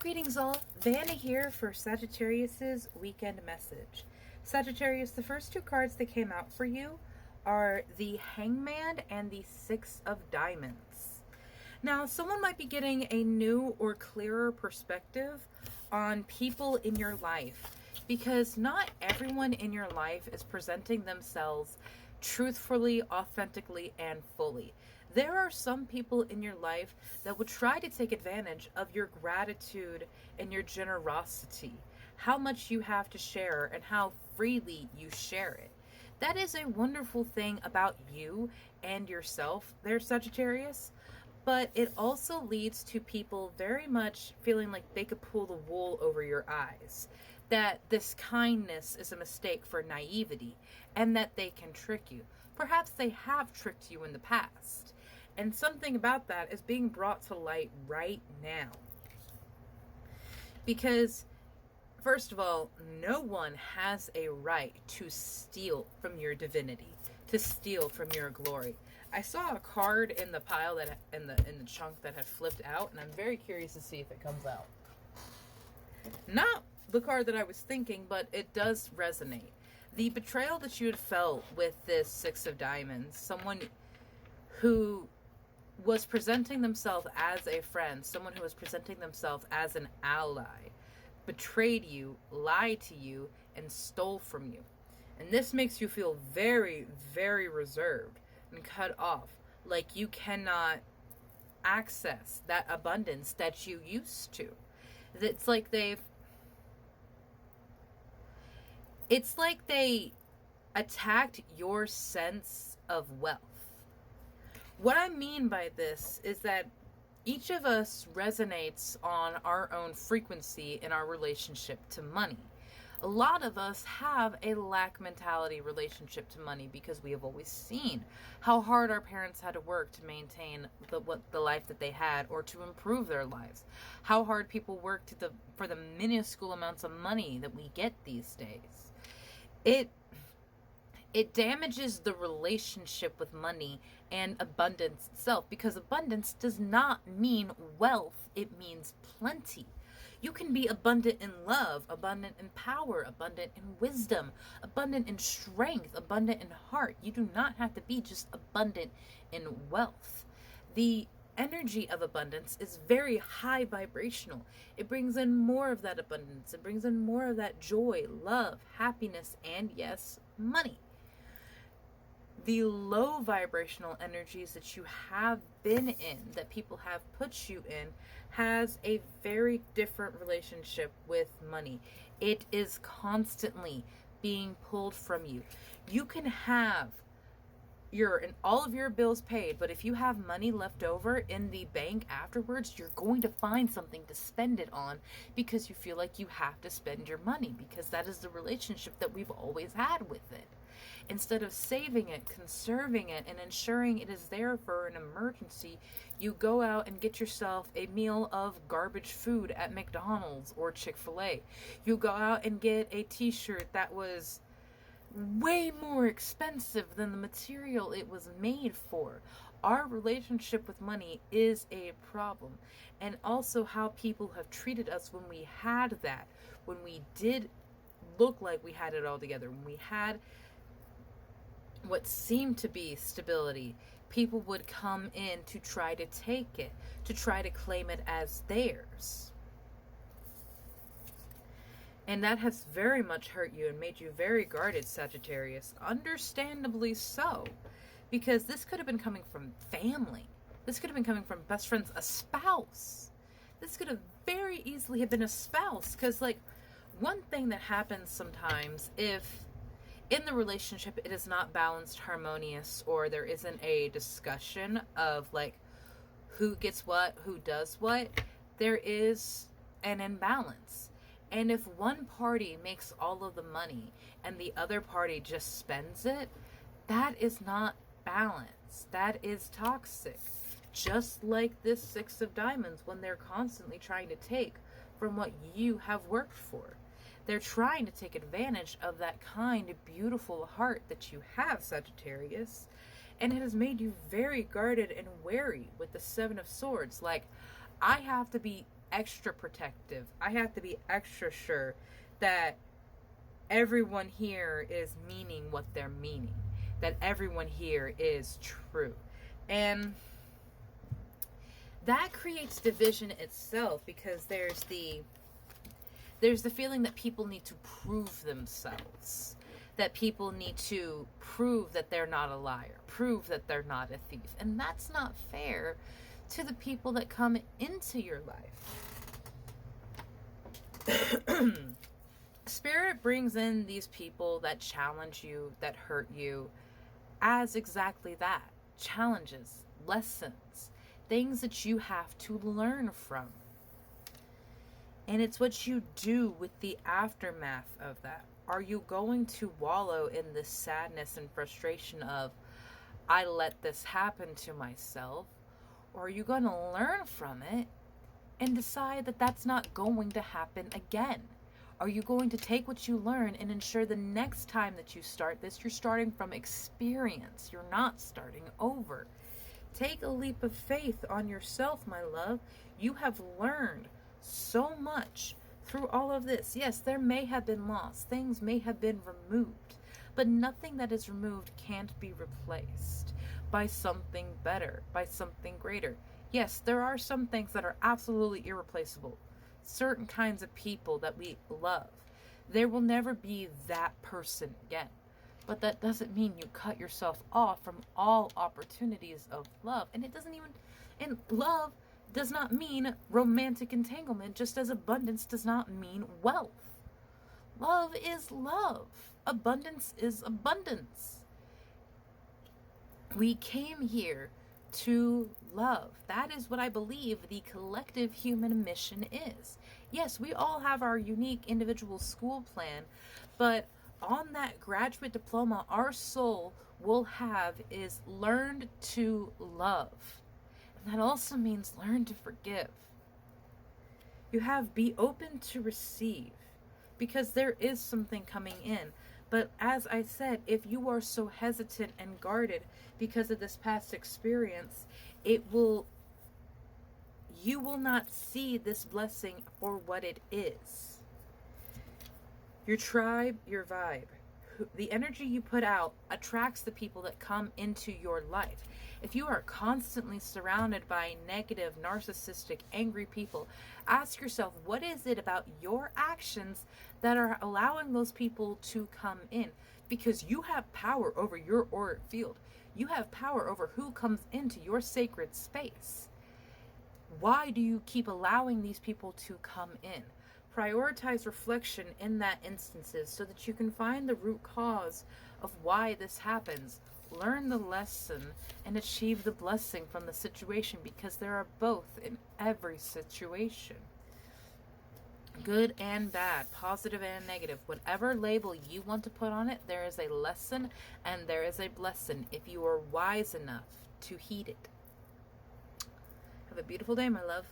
Greetings all, Vanna here for Sagittarius's weekend message. Sagittarius, the first two cards that came out for you are the Hangman and the Six of Diamonds. Now, someone might be getting a new or clearer perspective on people in your life, because not everyone in your life is presenting themselves truthfully, authentically, and fully. There are some people in your life that would try to take advantage of your gratitude and your generosity, how much you have to share and how freely you share it. That is a wonderful thing about you and yourself there, Sagittarius. But it also leads to people very much feeling like they could pull the wool over your eyes. That this kindness is a mistake for naivety, and that they can trick you. Perhaps they have tricked you in the past. And something about that is being brought to light right now. Because, first of all, no one has a right to steal from your divinity, to steal from your glory. I saw a card in the pile that in the chunk that had flipped out, and I'm very curious to see if it comes out. Not the card that I was thinking, but it does resonate. The betrayal that you had felt with this Six of Diamonds, someone who was presenting themselves as a friend, someone who was presenting themselves as an ally, betrayed you, lied to you, and stole from you. And this makes you feel very, very reserved and cut off, like you cannot access that abundance that you used to. It's like they attacked your sense of wealth. What I mean by this is that each of us resonates on our own frequency in our relationship to money. A lot of us have a lack mentality relationship to money because we have always seen how hard our parents had to work to maintain the life that they had, or to improve their lives. How hard people work for the minuscule amounts of money that we get these days. It damages the relationship with money and abundance itself, because abundance does not mean wealth, it means plenty. You can be abundant in love, abundant in power, abundant in wisdom, abundant in strength, abundant in heart. You do not have to be just abundant in wealth. The energy of abundance is very high vibrational. It brings in more of that abundance. It brings in more of that joy, love, happiness, and yes, money. The low vibrational energies that you have been in, that people have put you in, has a very different relationship with money. It is constantly being pulled from you. You can have all of your bills paid, but if you have money left over in the bank afterwards, you're going to find something to spend it on, because you feel like you have to spend your money, because that is the relationship that we've always had with it. Instead of saving it, conserving it, and ensuring it is there for an emergency, you go out and get yourself a meal of garbage food at McDonald's or Chick-fil-A. You go out and get a t-shirt that was way more expensive than the material it was made for. Our relationship with money is a problem. And also how people have treated us when we had that, when we did look like we had it all together, when we had what seemed to be stability. People would come in to try to take it, to try to claim it as theirs. And that has very much hurt you and made you very guarded, Sagittarius. Understandably so. Because this could have been coming from family. This could have been coming from best friends, a spouse. This could have very easily have been a spouse. Because, like, one thing that happens sometimes, if in the relationship it is not balanced, harmonious, or there isn't a discussion of, like, who gets what, who does what, there is an imbalance. And if one party makes all of the money and the other party just spends it, that is not balance. That is toxic. Just like this Six of Diamonds, when they're constantly trying to take from what you have worked for. They're trying to take advantage of that kind, beautiful heart that you have, Sagittarius. And it has made you very guarded and wary with the Seven of Swords. Like, I have to be extra protective. I have to be extra sure that everyone here is meaning what they're meaning, that everyone here is true. And that creates division itself, because there's the feeling that people need to prove themselves, that people need to prove that they're not a liar, prove that they're not a thief. And that's not fair to the people that come into your life. Spirit brings in these people that challenge you, that hurt you, as exactly that. Challenges, lessons, things that you have to learn from. And it's what you do with the aftermath of that. Are you going to wallow in this sadness and frustration of, I let this happen to myself? Or are you going to learn from it and decide that that's not going to happen again? Are you going to take what you learn and ensure the next time that you start this, you're starting from experience? You're not starting over. Take a leap of faith on yourself, my love. You have learned so much through all of this. Yes, there may have been loss. Things may have been removed. But nothing that is removed can't be replaced by something better, by something greater. Yes, there are some things that are absolutely irreplaceable. Certain kinds of people that we love. There will never be that person again. But that doesn't mean you cut yourself off from all opportunities of love. And it doesn't even, and love does not mean romantic entanglement, just as abundance does not mean wealth. Love is love. Abundance is abundance. We came here to love. That is what I believe the collective human mission is. Yes, we all have our unique individual school plan, but on that graduate diploma, our soul will have is learned to love. And that also means learn to forgive. You have be open to receive, because there is something coming in. But as I said, if you are so hesitant and guarded because of this past experience, you will not see this blessing for what it is. Your tribe, your vibe, the energy you put out attracts the people that come into your life. If you are constantly surrounded by negative, narcissistic, angry people, ask yourself, what is it about your actions that are allowing those people to come in? Because you have power over your auric field. You have power over who comes into your sacred space. Why do you keep allowing these people to come in? Prioritize reflection in that instances so that you can find the root cause of why this happens. Learn the lesson and achieve the blessing from the situation, because there are both in every situation. Good and bad, positive and negative, whatever label you want to put on it, there is a lesson and there is a blessing if you are wise enough to heed it. Have a beautiful day, my love.